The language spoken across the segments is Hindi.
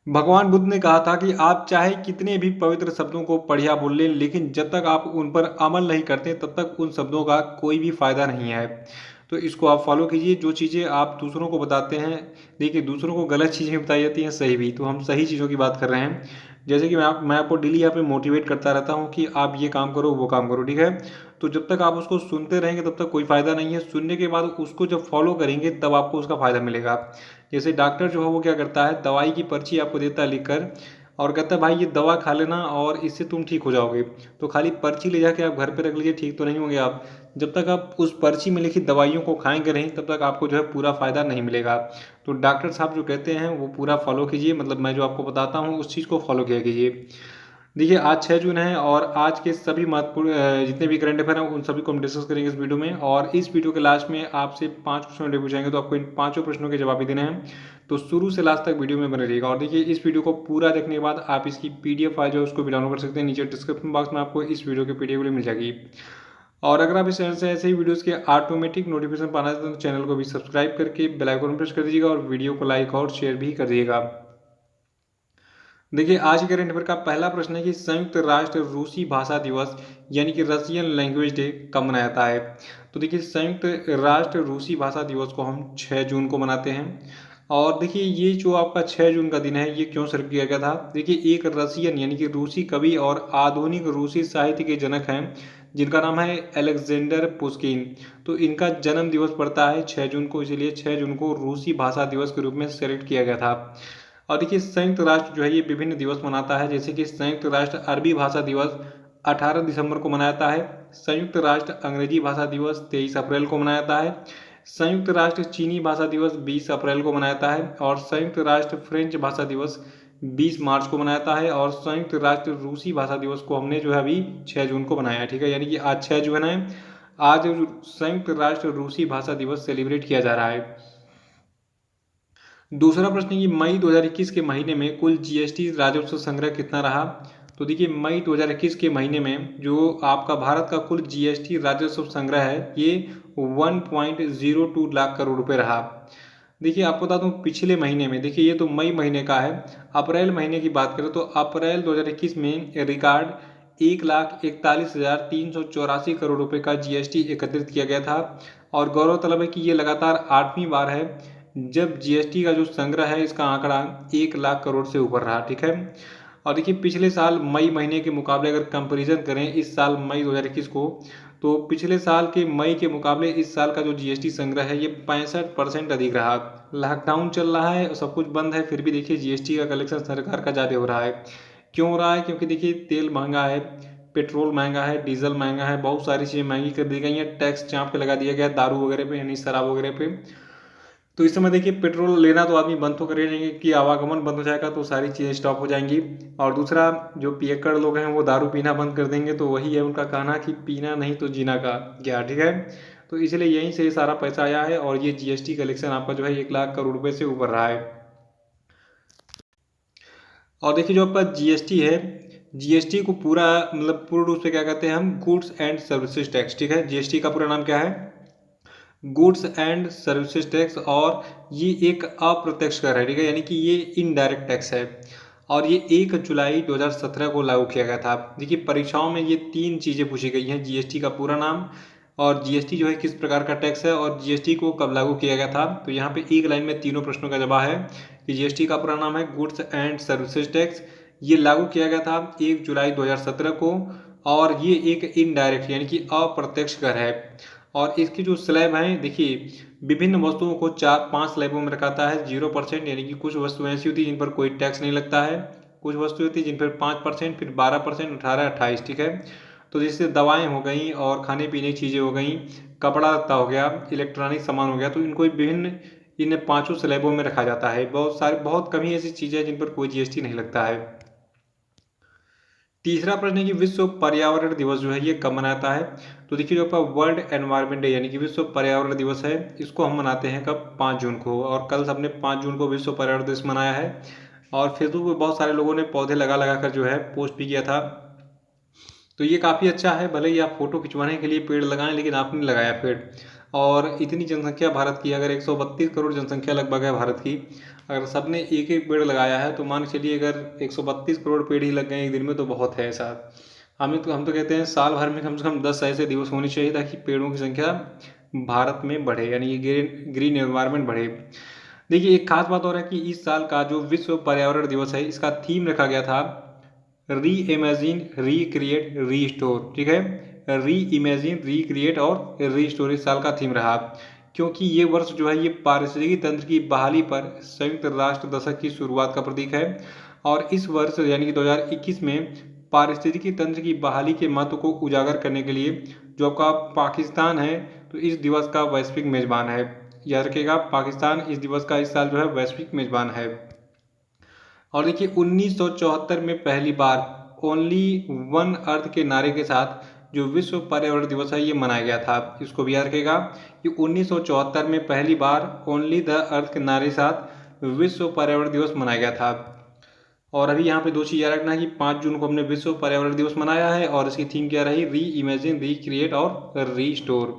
भगवान बुद्ध ने कहा था कि आप चाहे कितने भी पवित्र शब्दों को बढ़िया बोल लें, लेकिन जब तक आप उन पर अमल नहीं करते तब तक उन शब्दों का कोई भी फायदा नहीं है। तो इसको आप फॉलो कीजिए। जो चीज़ें आप दूसरों को बताते हैं, देखिए दूसरों को गलत चीज़ें भी बताई जाती हैं, सही भी। तो हम सही चीज़ों की बात कर रहे हैं। जैसे कि मैं आपको डेली यहाँ पे मोटिवेट करता रहता हूँ कि आप ये काम करो, वो काम करो, ठीक है। तो जब तक आप उसको सुनते रहेंगे तब तक कोई फ़ायदा नहीं है। सुनने के बाद उसको जब फॉलो करेंगे तब आपको उसका फ़ायदा मिलेगा। जैसे डॉक्टर जो है वो क्या करता है, दवाई की पर्ची आपको देता है लिख कर, और कहता है भाई ये दवा खा लेना और इससे तुम ठीक हो जाओगे। तो खाली पर्ची ले जाके आप घर पे रख लीजिए, ठीक तो नहीं होंगे आप। जब तक आप उस पर्ची में लिखी दवाइयों को खाएंगे नहीं तब तक आपको जो है पूरा फ़ायदा नहीं मिलेगा। तो डॉक्टर साहब जो कहते हैं वो पूरा फॉलो कीजिए, मतलब मैं जो आपको बताता हूँ उस चीज़ को फॉलो किया कीजिए। देखिए आज 6 जून है और आज के सभी महत्वपूर्ण जितने भी करंट अफेयर हैं उन सभी को हम डिस्कस करेंगे इस वीडियो में। और इस वीडियो के लास्ट में आपसे 5 प्रश्न पूछेंगे, तो आपको इन पाँचों प्रश्नों के जवाब भी देने हैं। तो शुरू से लास्ट तक वीडियो में बने रहिएगा। और देखिए इस वीडियो को पूरा देखने के बाद आप इसकी पीडीएफ फाइल जो है उसको भी डाउनलोड कर सकते हैं। नीचे डिस्क्रिप्शन बॉक्स में आपको इस वीडियो की पीडीएफ मिल जाएगी। और अगर आप इस चैनल से ऐसे ही वीडियोस के ऑटोमेटिक नोटिफिकेशन पाना चाहते हैं तो चैनल को भी सब्सक्राइब करके बेल आइकन प्रेस कर दीजिएगा और वीडियो को लाइक और शेयर भी कर दीजिएगा। देखिए आज के करंट अफेयर का पहला प्रश्न है कि संयुक्त राष्ट्र रूसी भाषा दिवस यानी कि रशियन लैंग्वेज डे कब मनाया जाता है। तो देखिए संयुक्त राष्ट्र रूसी भाषा दिवस को हम 6 जून को मनाते हैं। और देखिए ये जो आपका 6 जून का दिन है ये क्यों सेलेक्ट किया गया था। देखिए एक रशियन यानी कि रूसी कवि और आधुनिक रूसी साहित्य के जनक हैं जिनका नाम है अलेक्जेंडर पुश्किन। तो इनका जन्म दिवस पड़ता है 6 जून को, इसीलिए 6 जून को रूसी भाषा दिवस के रूप में सेलेक्ट किया गया था। और देखिए संयुक्त राष्ट्र जो है ये विभिन्न दिवस मनाता है, जैसे कि संयुक्त राष्ट्र अरबी भाषा दिवस 18 दिसंबर को मनाया जाता है। संयुक्त राष्ट्र अंग्रेजी भाषा दिवस 23 अप्रैल को मनाया जाता है। संयुक्त राष्ट्र चीनी भाषा दिवस 20 अप्रैल को मनाया जाता है। और संयुक्त राष्ट्र फ्रेंच भाषा दिवस 20 मार्च को मनाया जाता है। और संयुक्त राष्ट्र रूसी भाषा दिवस को हमने जो है अभी 6 जून को मनाया है, ठीक है। यानी कि आज 6 जून है, आज संयुक्त राष्ट्र रूसी भाषा दिवस सेलिब्रेट किया जा रहा है। दूसरा प्रश्न है कि मई 2021 के महीने में कुल जीएसटी राजस्व संग्रह कितना रहा। तो देखिए मई 2021 के महीने में जो आपका भारत का कुल जीएसटी राजस्व संग्रह है ये 1.02 लाख करोड़ रुपए रहा। देखिए आपको बता दूं पिछले महीने में, देखिए ये तो मई महीने का है, अप्रैल महीने की बात करें तो अप्रैल 2021 में रिकॉर्ड 1,41,384 करोड़ रुपए का जीएसटी एकत्रित किया गया था। और गौरव तलब है कि ये लगातार 8वीं बार है जब जीएसटी का जो संग्रह है इसका आंकड़ा 1 लाख करोड़ से ऊपर रहा, ठीक है। और देखिए पिछले साल मई महीने के मुकाबले अगर कंपैरिजन करें इस साल मई 2021 को, तो पिछले साल के मई के मुकाबले इस साल का जो जीएसटी संग्रह है ये 65% अधिक रहा। लॉकडाउन चल रहा है और सब कुछ बंद है, फिर भी देखिए जीएसटी का कलेक्शन सरकार का ज़्यादा हो रहा है। क्यों हो रहा है? क्योंकि देखिए तेल महंगा है, पेट्रोल महंगा है, डीजल महंगा है, बहुत सारी चीज़ें महंगी कर दी गई हैं, टैक्स चाँप पे लगा दिया गया है दारू वगैरह पे यानी शराब वगैरह पे। तो इस समय देखिए पेट्रोल लेना तो आदमी बंद तो करेंगे कि आवागमन बंद हो जाएगा तो सारी चीज़ें स्टॉप हो जाएंगी। और दूसरा जो पियक्कड़ लोग हैं वो दारू पीना बंद कर देंगे, तो वही है उनका कहना कि पीना नहीं तो जीना का क्या, ठीक है। तो इसलिए यहीं से सारा पैसा आया है और ये जीएसटी कलेक्शन आपका जो है 1 लाख करोड़ रुपए से ऊपर रहा है। और देखिए जो आपका जीएसटी है, जीएसटी को पूरा मतलब पूर्ण रूप से क्या कहते हैं हम, गुड्स एंड सर्विसेज टैक्स, ठीक है। जीएसटी का पूरा नाम क्या है, गुड्स एंड सर्विसेज टैक्स। और ये एक अप्रत्यक्ष कर है, ठीक है, यानी कि ये इनडायरेक्ट टैक्स है। और ये 1 जुलाई 2017 को लागू किया गया था। देखिए परीक्षाओं में ये 3 चीज़ें पूछी गई हैं, जीएसटी का पूरा नाम, और जीएसटी जो है किस प्रकार का टैक्स है, और जीएसटी को कब लागू किया गया था। तो यहाँ पे एक लाइन में तीनों प्रश्नों का जवाब है कि जीएसटी का पूरा नाम है गुड्स एंड सर्विसेज टैक्स। ये लागू किया गया था 1 जुलाई 2017 को। और ये एक इनडायरेक्ट यानी कि अप्रत्यक्ष कर है। और इसकी जो स्लैब हैं देखिए विभिन्न वस्तुओं को 4-5 स्लैबों में रखा है। 0% यानी कि कुछ वस्तुएं ऐसी होती हैं जिन पर कोई टैक्स नहीं लगता है, कुछ वस्तुएं होती हैं जिन पर 5%, फिर 12%, 18, 28, ठीक है। तो जैसे दवाएं हो गई और खाने पीने की चीज़ें हो गई, कपड़ा लत्ता हो गया, इलेक्ट्रॉनिक सामान हो गया, तो इनको विभिन्न इन पांचों स्लैबों में रखा जाता है। बहुत कम ही ऐसी चीज़ें हैं जिन पर कोई जीएसटी नहीं लगता है। तीसरा प्रश्न है कि विश्व पर्यावरण दिवस जो है ये कब मनाता है। तो देखिए जो आपका वर्ल्ड एनवायरनमेंट डे यानी कि विश्व पर्यावरण दिवस है, इसको हम मनाते हैं कब, 5 जून को। और कल सबने 5 जून को विश्व पर्यावरण दिवस मनाया है। और फेसबुक पे बहुत सारे लोगों ने पौधे लगा लगा कर जो है पोस्ट भी किया था। तो ये काफ़ी अच्छा है, भले ही आप फोटो खिंचवाने के लिए पेड़ लगाएं लेकिन आपने लगाया पेड़। और इतनी जनसंख्या भारत की, अगर 132 करोड़ जनसंख्या लगभग है भारत की, अगर सबने एक एक पेड़ लगाया है तो मान के चलिए अगर 132 करोड़ पेड़ ही लग गए एक दिन में तो बहुत है ऐसा। हम तो कहते हैं साल भर में कम से कम 10 ऐसे दिवस होने चाहिए ताकि पेड़ों की संख्या भारत में बढ़े, यानी कि ग्रीन एनवायरनमेंट बढ़े। देखिए एक खास बात और है कि इस साल का जो विश्व पर्यावरण दिवस है इसका थीम रखा गया था री इमेजिन, रिक्रिएट, रीस्टोर। ठीक है, री इमेजिन, रिक्रिएट और रीस्टोर इस साल का थीम रहा, क्योंकि ये वर्ष जो है ये पारिस्थितिकी तंत्र की बहाली पर संयुक्त राष्ट्र दशक की शुरुआत का प्रतीक है। और इस वर्ष यानी कि 2021 में पारिस्थितिकी तंत्र की बहाली के महत्व को उजागर करने के लिए जो आपका पाकिस्तान है तो इस दिवस का वैश्विक मेजबान है। याद रखिएगा, पाकिस्तान इस दिवस का इस साल जो है वैश्विक मेजबान है। और देखिए 1974 में पहली बार ओनली वन अर्थ के नारे के साथ जो विश्व पर्यावरण दिवस है ये मनाया गया था। इसको भी याद रखिएगा कि 1974 में पहली बार ओनली द अर्थ के नारे के साथ विश्व पर्यावरण दिवस मनाया गया था। और अभी यहाँ पे दो चीज़ याद रखना है कि 5 जून को हमने विश्व पर्यावरण दिवस मनाया है और इसकी थीम क्या रही, री इमेजिन, रिक्रिएट और रीस्टोर।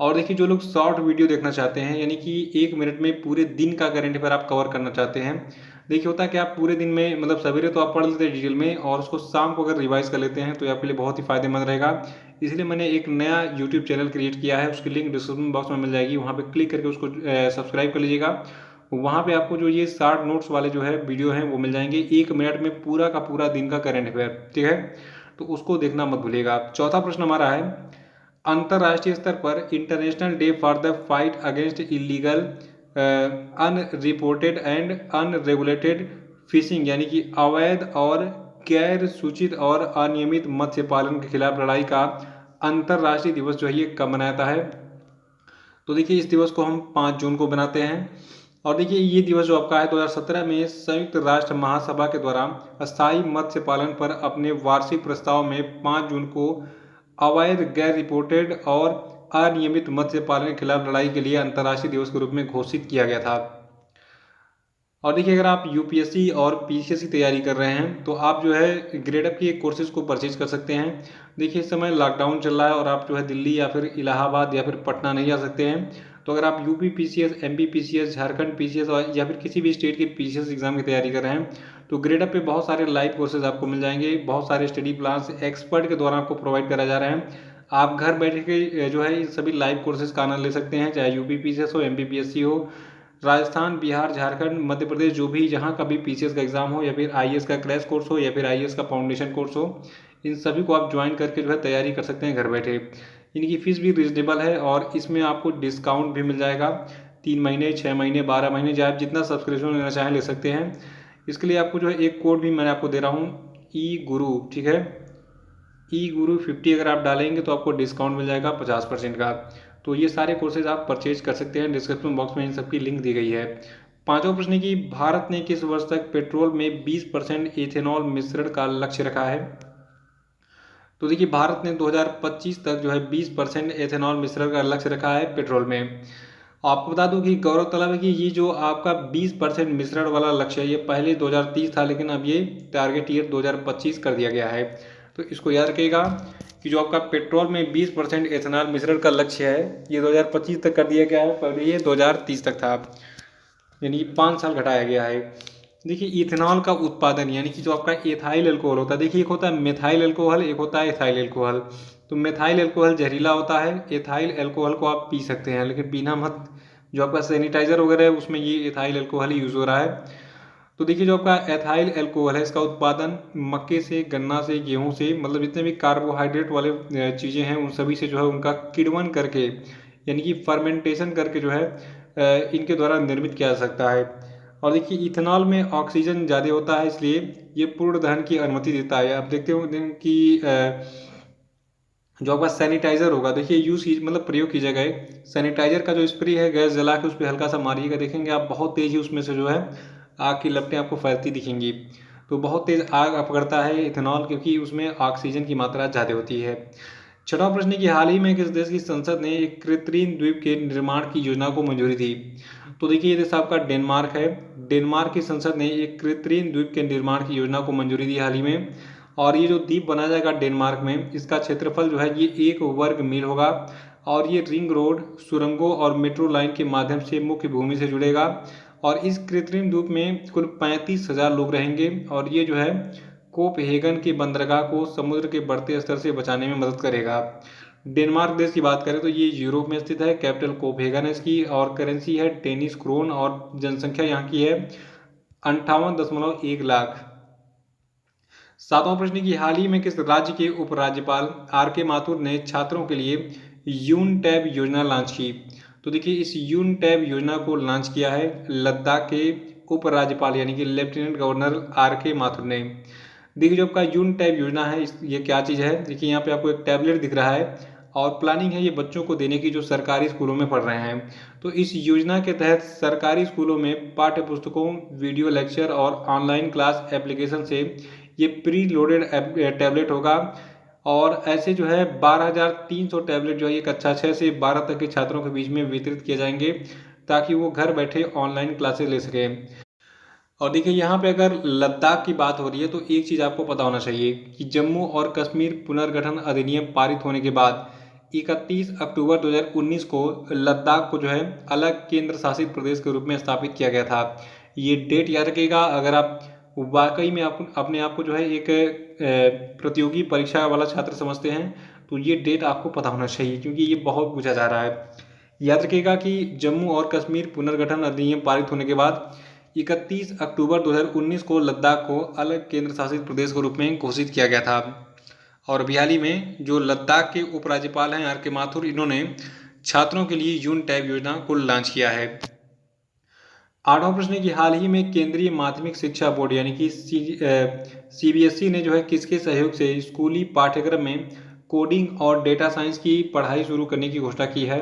और देखिए जो लोग शॉर्ट वीडियो देखना चाहते हैं यानी कि 1 मिनट में पूरे दिन का करंट अफेयर आप कवर करना चाहते हैं, देखिए होता है कि आप पूरे दिन में मतलब सवेरे तो आप पढ़ लेते हैं डिटेल में और उसको शाम को अगर रिवाइज कर लेते हैं तो ये आपके लिए बहुत ही फायदेमंद रहेगा। इसलिए मैंने एक नया यूट्यूब चैनल क्रिएट किया है, उसकी लिंक डिस्क्रिप्शन बॉक्स में मिल जाएगी, वहाँ पे क्लिक करके उसको सब्सक्राइब कर लीजिएगा। वहाँ पे आपको जो ये शॉर्ट नोट्स वाले जो है वीडियो हैं वो मिल जाएंगे, 1 मिनट में पूरा का पूरा दिन का करंट अफेयर। ठीक है, तो उसको देखना मत भूलिएगा। चौथा प्रश्न हमारा है, अंतर्राष्ट्रीय स्तर पर international day for the fight against illegal unreported and unregulated fishing यानी कि अवैध और गैर सूचित और अनियमित मत्स्य पालन के खिलाफ लड़ाई का अंतर्राष्ट्रीय दिवस जो है ये कब मनाया जाता है? तो देखिए इस दिवस को हम 5 जून को बनाते हैं। और देखिए ये दिवस जो आपका है 2017 में संयुक्त राष्ट्र महासभा के द्वारा स्थायी मत्स्य पालन पर अपने वार्षिक प्रस्ताव में 5 जून को अवैध, गैर रिपोर्टेड और अनियमित मत्स्य पालन के खिलाफ लड़ाई के लिए अंतर्राष्ट्रीय दिवस के रूप में घोषित किया गया था। और देखिए अगर आप यूपीएससी और पीसीएस की तैयारी कर रहे हैं तो आप जो है ग्रेडअप की कोर्सेज को परचेज कर सकते हैं। देखिए इस समय लॉकडाउन चल रहा है और आप जो है दिल्ली या फिर इलाहाबाद या फिर पटना नहीं जा सकते हैं, तो अगर आप UP PCS, MP PCS, Jharkhand PCS और या फिर किसी भी स्टेट के पीसीएस एग्जाम की तैयारी कर रहे हैं तो ग्रेडअप पे बहुत सारे लाइव कोर्सेज आपको मिल जाएंगे, बहुत सारे स्टडी प्लान्स एक्सपर्ट के द्वारा आपको प्रोवाइड करा जा रहे हैं। आप घर बैठ के जो है सभी लाइव कोर्सेज का आनंद ले सकते हैं, चाहे यूपी पीसीएस हो, एमपी पीएससी हो, राजस्थान, बिहार, झारखंड, मध्य प्रदेश, जो भी जहाँ का भी पीसीएस का एग्जाम हो या फिर आईएएस का क्रैश कोर्स हो या फिर आईएएस का फाउंडेशन कोर्स हो, इन सभी को आप ज्वाइन करके जो है तैयारी कर सकते हैं घर बैठे। इनकी फीस भी रिजनेबल है और इसमें आपको डिस्काउंट भी मिल जाएगा। 3 महीने, 6 महीने, 12 महीने, जो आप जितना सब्सक्रिप्शन लेना चाहें ले सकते हैं। इसके लिए आपको जो है एक कोड भी मैंने आपको दे रहा हूँ, ई गुरु। ठीक है, ई गुरु 50 अगर आप डालेंगे तो आपको डिस्काउंट मिल जाएगा 50% का। तो ये सारे कोर्सेज आप परचेज कर सकते हैं, डिस्क्रिप्शन बॉक्स में इन सबकी लिंक दी गई है। पांचवा प्रश्न की, भारत ने किस वर्ष तक पेट्रोल में 20% इथेनॉल मिश्रण का लक्ष्य रखा है? तो देखिए भारत ने 2025 तक जो है 20% एथेनॉल मिश्रण का लक्ष्य रखा है पेट्रोल में। आपको बता दूं कि गौरव तलब है कि ये जो आपका 20% मिश्रण वाला लक्ष्य है ये पहले 2030 था, लेकिन अब ये टारगेट ईयर 2025 कर दिया गया है। तो इसको याद रखिएगा कि जो आपका पेट्रोल में 20% एथेनॉल मिश्रण का लक्ष्य है ये 2025 तक कर दिया गया है, पहले ये 2030 तक था, यानी 5 साल घटाया गया है। देखिए इथेनॉल का उत्पादन यानी कि जो आपका एथाइल अल्कोहल होता है, देखिए एक होता है मेथाइल अल्कोहल, एक होता है एथाइल अल्कोहल। तो मेथाइल अल्कोहल जहरीला होता है, एथाइल अल्कोहल को आप पी सकते हैं लेकिन पीना मत। जो आपका सैनिटाइजर वगैरह है उसमें ये एथाइल अल्कोहल ही यूज़ हो रहा है। तो देखिए जो आपका एथाइल अल्कोहल है इसका उत्पादन मक्के से, गन्ना से, गेहूं से, मतलब जितने भी कार्बोहाइड्रेट वाले चीज़ें हैं उन सभी से जो है उनका किण्वन करके यानी कि फर्मेंटेशन करके जो है इनके द्वारा निर्मित किया जा सकता है। और देखिए इथेनॉल में ऑक्सीजन ज़्यादा होता है इसलिए ये पूर्ण दहन की अनुमति देता है। आप देखते हो कि जो आपका सैनिटाइजर होगा, देखिए यूज़ की मतलब प्रयोग की जगह सैनिटाइजर का जो स्प्रे है गैस जला के उस पर हल्का सा मारिएगा, देखेंगे आप बहुत तेज़ ही उसमें से जो है आग की लपटें आपको फैलती दिखेंगी। तो बहुत तेज़ आग पकड़ता है इथेनॉल क्योंकि उसमें ऑक्सीजन की मात्रा ज़्यादा होती है। छठा प्रश्न की, हाल ही में किस देश की संसद ने एक कृत्रिम द्वीप के निर्माण की योजना को मंजूरी दी? तो देखिए ये देश आपका डेनमार्क है। डेनमार्क की संसद ने एक कृत्रिम द्वीप के निर्माण की योजना को मंजूरी दी हाल ही में। और ये जो द्वीप बनाया जाएगा डेनमार्क में इसका क्षेत्रफल जो है ये 1 वर्ग मील होगा और ये रिंग रोड, सुरंगों और मेट्रो लाइन के माध्यम से मुख्य भूमि से जुड़ेगा। और इस कृत्रिम द्वीप में कुल 35,000 लोग रहेंगे और ये जो है कोपहेगन की बंदरगाह को समुद्र के बढ़ते स्तर से बचाने में मदद करेगा। डेनमार्क देश की बात करें तो ये यूरोप में स्थित है, कैपिटल कोपहेगन है इसकी और करेंसी है डेनिश क्रोन और जनसंख्या यहाँ की है 58.1 लाख। सातवां प्रश्न की हाल ही में किस राज्य के उपराज्यपाल आर के माथुर ने छात्रों के लिए यून टैब योजना लॉन्च की? तो देखिए इस यून टैब योजना को लॉन्च किया है लद्दाख के उपराज्यपाल यानी कि लेफ्टिनेंट गवर्नर आर के माथुर ने। देखिए जो आपका यून टैब योजना है ये क्या चीज़ है, देखिए यहाँ पे आपको एक टैबलेट दिख रहा है और प्लानिंग है ये बच्चों को देने की जो सरकारी स्कूलों में पढ़ रहे हैं। तो इस योजना के तहत सरकारी स्कूलों में पाठ्य पुस्तकों, वीडियो लेक्चर और ऑनलाइन क्लास एप्लीकेशन से ये प्री लोडेड टैबलेट होगा और ऐसे जो है 12,300 टैबलेट जो है ये कक्षा 6 से 12 तक के छात्रों के बीच में वितरित किए जाएंगे ताकि वो घर बैठे ऑनलाइन क्लासेस ले सकें। और देखिए यहाँ पे अगर लद्दाख की बात हो रही है तो एक चीज़ आपको पता होना चाहिए कि जम्मू और कश्मीर पुनर्गठन अधिनियम पारित होने के बाद 31 अक्टूबर 2019 को लद्दाख को जो है अलग केंद्र शासित प्रदेश के रूप में स्थापित किया गया था। ये डेट याद रखिएगा अगर आप वाकई में आप अपने आप को जो है एक प्रतियोगी परीक्षा वाला छात्र समझते हैं तो ये डेट आपको पता होना चाहिए क्योंकि ये बहुत पूछा जा रहा है। याद रखिएगा कि जम्मू और कश्मीर पुनर्गठन अधिनियम पारित होने के बाद 31 अक्टूबर 2019 को लद्दाख को अलग केंद्र शासित प्रदेश के रूप में घोषित किया गया था। और अभी हाल ही में जो लद्दाख के उपराज्यपाल हैं आर के माथुर, इन्होंने छात्रों के लिए यून टैब योजना को लॉन्च किया है। आठवां प्रश्न की हाल ही में केंद्रीय माध्यमिक शिक्षा बोर्ड यानी कि सीबीएसई ने जो है किसके सहयोग से स्कूली पाठ्यक्रम में कोडिंग और डेटा साइंस की पढ़ाई शुरू करने की घोषणा की है?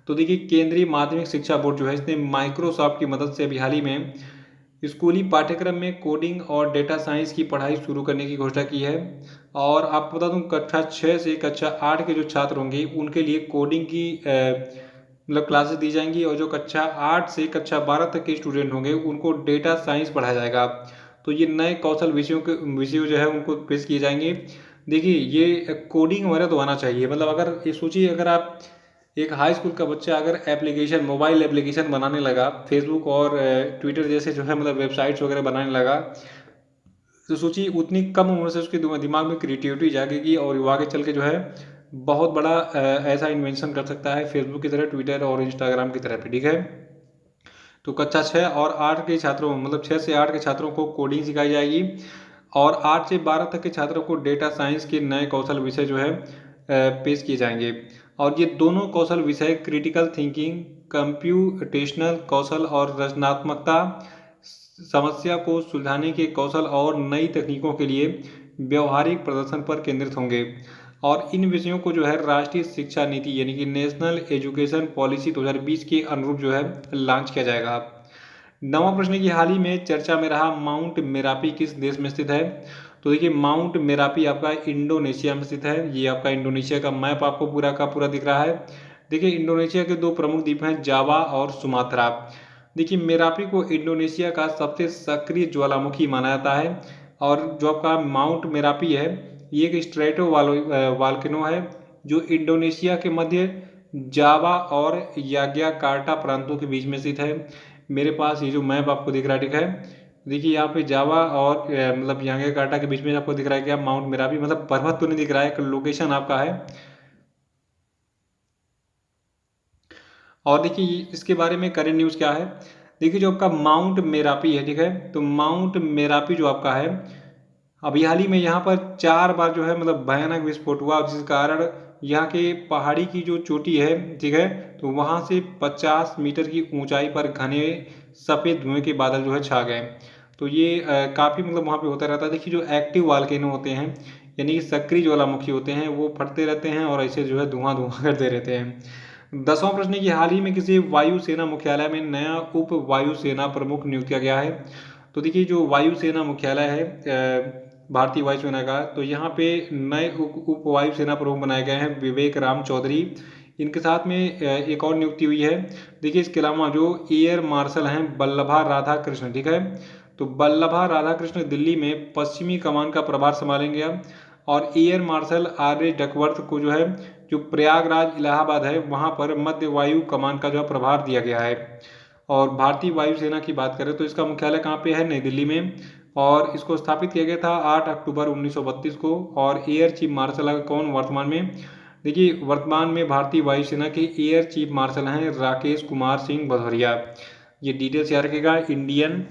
तो देखिए केंद्रीय माध्यमिक शिक्षा बोर्ड जो है इसने माइक्रोसॉफ्ट की मदद से अभी हाल ही में स्कूली पाठ्यक्रम में कोडिंग और डेटा साइंस की पढ़ाई शुरू करने की घोषणा की है। और आपको बता दूं कक्षा 6 से कक्षा 8 के जो छात्र होंगे उनके लिए कोडिंग की मतलब क्लासेस दी जाएंगी और जो कक्षा 8 से कक्षा 12 तक के स्टूडेंट होंगे उनको डेटा साइंस पढ़ाया जाएगा। तो ये नए कौशल विषयों जो है उनको पेश किए जाएंगे। देखिए ये कोडिंग वगैरह तो आना चाहिए, मतलब अगर ये सोचिए अगर आप एक हाई स्कूल का बच्चा अगर एप्लीकेशन मोबाइल एप्लीकेशन बनाने लगा, फेसबुक और ट्विटर जैसे जो है मतलब वेबसाइट्स वगैरह बनाने लगा, तो सोचिए उतनी कम उम्र से उसके दिमाग में क्रिएटिविटी जागेगी और वो आगे चल के जो है बहुत बड़ा ऐसा इन्वेंशन कर सकता है फेसबुक की तरह, ट्विटर और इंस्टाग्राम की तरह पे। ठीक है, तो कक्षा 6 और 8 के छात्रों मतलब 6 से 8 के छात्रों को कोडिंग सिखाई जाएगी और 8 से 12 तक के छात्रों को डेटा साइंस के नए कौशल विषय जो है पेश किए जाएंगे। और ये दोनों कौशल विषय क्रिटिकल थिंकिंग, कंप्यूटेशनल कौशल और रचनात्मकता, समस्या को सुलझाने के कौशल और नई तकनीकों के लिए व्यवहारिक प्रदर्शन पर केंद्रित होंगे। और इन विषयों को जो है राष्ट्रीय शिक्षा नीति यानी कि नेशनल एजुकेशन पॉलिसी 2020 के अनुरूप जो है लॉन्च किया जाएगा। नवा प्रश्न की हाल ही में चर्चा में रहा माउंट मेरापी किस देश में स्थित है? तो देखिए माउंट मेरापी आपका इंडोनेशिया में स्थित है। ये आपका इंडोनेशिया का मैप आपको पूरा का पूरा दिख रहा है। देखिए इंडोनेशिया के दो प्रमुख द्वीप हैं जावा और सुमात्रा। देखिए मेरापी को इंडोनेशिया का सबसे सक्रिय ज्वालामुखी माना जाता है और जो आपका माउंट मेरापी है ये एक स्ट्रेटो वाल्केनो है जो इंडोनेशिया के मध्य जावा और याग्याकार्टा प्रांतों के बीच में स्थित है। मेरे पास ये जो मैप आपको दिख रहा है, ठीक है, देखिए यहाँ पे जावा और मतलब याग्याकार्टा के बीच में आपको दिख रहा है क्या माउंट मेरापी, मतलब पर्वत तो नहीं दिख रहा है, एक लोकेशन आपका है। और देखिए इसके बारे में करंट न्यूज़ क्या है, देखिए जो आपका माउंट मेरापी है, ठीक है, तो माउंट मेरापी जो आपका है अभी हाल ही में यहाँ पर 4 बार जो है मतलब भयानक विस्फोट हुआ जिस कारण यहाँ के पहाड़ी की जो चोटी है, ठीक है, तो वहाँ से 50 मीटर की ऊंचाई पर घने सफ़ेद धुएं के बादल जो है छा गए। तो ये काफ़ी मतलब वहाँ पे होता रहता है। देखिए जो एक्टिव वाल्केनो होते हैं यानी कि सक्रिय ज्वालामुखी होते हैं वो फटते रहते हैं और ऐसे जो है धुआं धुआं करते रहते हैं। 10वां प्रश्न की हाल ही में किसी वायुसेना मुख्यालय में नया उप वायुसेना प्रमुख नियुक्त किया गया है? तो देखिए जो वायुसेना मुख्यालय है भारतीय वायुसेना का, तो यहाँ पे नए उप वायुसेना प्रमुख बनाए गए हैं विवेक राम चौधरी। इनके साथ में एक और नियुक्ति हुई है। देखिए इसके अलावा जो एयर मार्शल हैं बल्लभा राधा कृष्ण, ठीक है, तो बल्लभा राधा कृष्ण दिल्ली में पश्चिमी कमान का प्रभार संभालेंगे और air marshal R S Duckworth को जो है जो प्रयागराज इलाहाबाद है वहाँ पर मध्य वायु कमान का जो प्रभार दिया गया है। और भारतीय वायुसेना की बात करें तो इसका मुख्यालय कहाँ पे है? नई दिल्ली में। और इसको स्थापित किया गया था 8 अक्टूबर 1932 को। और एयर चीफ मार्शल कौन वर्तमान में? देखिए, वर्तमान में भारतीय वायुसेना के एयर चीफ मार्शल हैं राकेश कुमार सिंह भदौरिया। ये डिटेल्स याद रखेगा इंडियन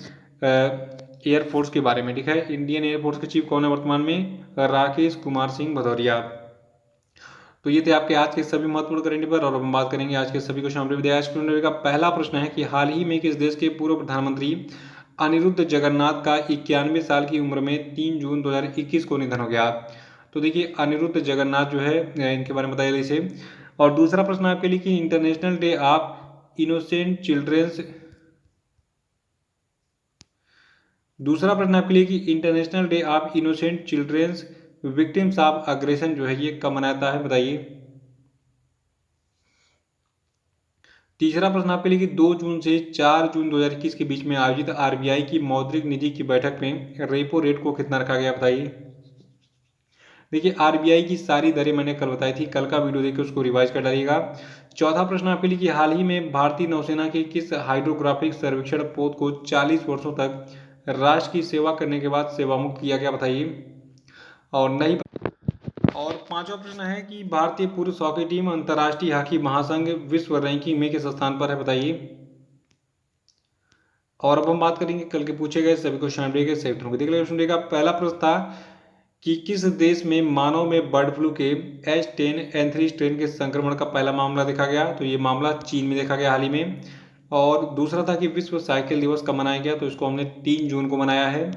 एयरफोर्स के बारे में, ठीक है। इंडियन एयरफोर्स के चीफ कौन है वर्तमान में? राकेश कुमार सिंह भदौरिया। तो ये थे आपके आज के सभी महत्वपूर्ण करंट अफेयर और हम बात करेंगे आज के सभी क्वेश्चन। आज का पहला प्रश्न है कि हाल ही में किस देश के पूर्व प्रधानमंत्री अनिरुद्ध जगन्नाथ का 91 साल की उम्र में 3 जून 2021 को निधन हो गया? तो देखिए, अनिरुद्ध जगन्नाथ जो है इनके बारे में बताइए इसे। और दूसरा प्रश्न आपके लिए कि international day of innocent childrens दूसरा प्रश्न आपके लिए कि international day of innocent childrens victims of aggression जो है ये कब मनाता है? बताइए। तीसरा प्रश्न आपके लिए कि 2 जून से 4 जून 2021 के बीच में आयोजित आरबीआई की मौद्रिक नीति की बैठक में रेपो रेट को कितना रखा गया? बताइए। देखिए, आरबीआई की सारी दरें मैंने कल बताई थी, कल का वीडियो देखकर उसको रिवाइज कर डालिएगा। चौथा प्रश्न आपके लिए कि हाल ही में भारतीय नौसेना के किस हाइड्रोग्राफिक सर्वेक्षण पोत को 40 वर्षों तक राष्ट्र की सेवा करने के बाद सेवामुक्त किया गया? बताइए। और नहीं। और पांचवा प्रश्न है कि भारतीय पुरुष हॉकी टीम अंतर्राष्ट्रीय हॉकी महासंघ विश्व रैंकिंग में किस स्थान पर है? बताइए। और अब हम बात करेंगे कल के पूछे गए सभी क्वेश्चन के सही उत्तरों की। देखिए, पहला प्रश्न था कि किस देश में मानव में बर्ड फ्लू के H10N3 स्ट्रेन के संक्रमण का पहला मामला देखा गया? तो ये मामला चीन में देखा गया हाल ही में। और दूसरा था कि विश्व साइकिल दिवस कब मनाया गया? तो इसको हमने 3 जून को मनाया है।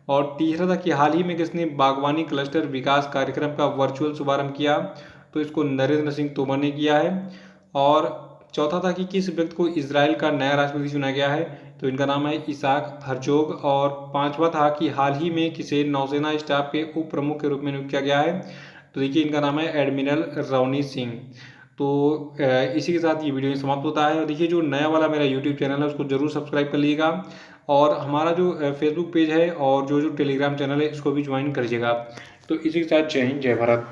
और तीसरा था कि हाल ही में किसने बागवानी क्लस्टर विकास कार्यक्रम का वर्चुअल शुभारंभ किया? तो इसको नरेंद्र सिंह तोमर ने किया है। और चौथा था कि किस व्यक्ति को इजराइल का नया राष्ट्रपति चुना गया है? तो इनका नाम है इसाक हर्जोग। और पांचवा था कि हाल ही में किसे नौसेना स्टाफ के उप प्रमुख के रूप में नियुक्त किया गया है? तो देखिए, इनका नाम है एडमिरल रवनीत सिंह। तो इसी के साथ ये वीडियो समाप्त होता है। और देखिए, जो नया वाला मेरा यूट्यूब चैनल है उसको जरूर सब्सक्राइब कर लीजिएगा। और हमारा जो फेसबुक पेज है और जो टेलीग्राम चैनल है इसको भी ज्वाइन करिएगा। तो इसी के साथ जय हिंद, जय भारत।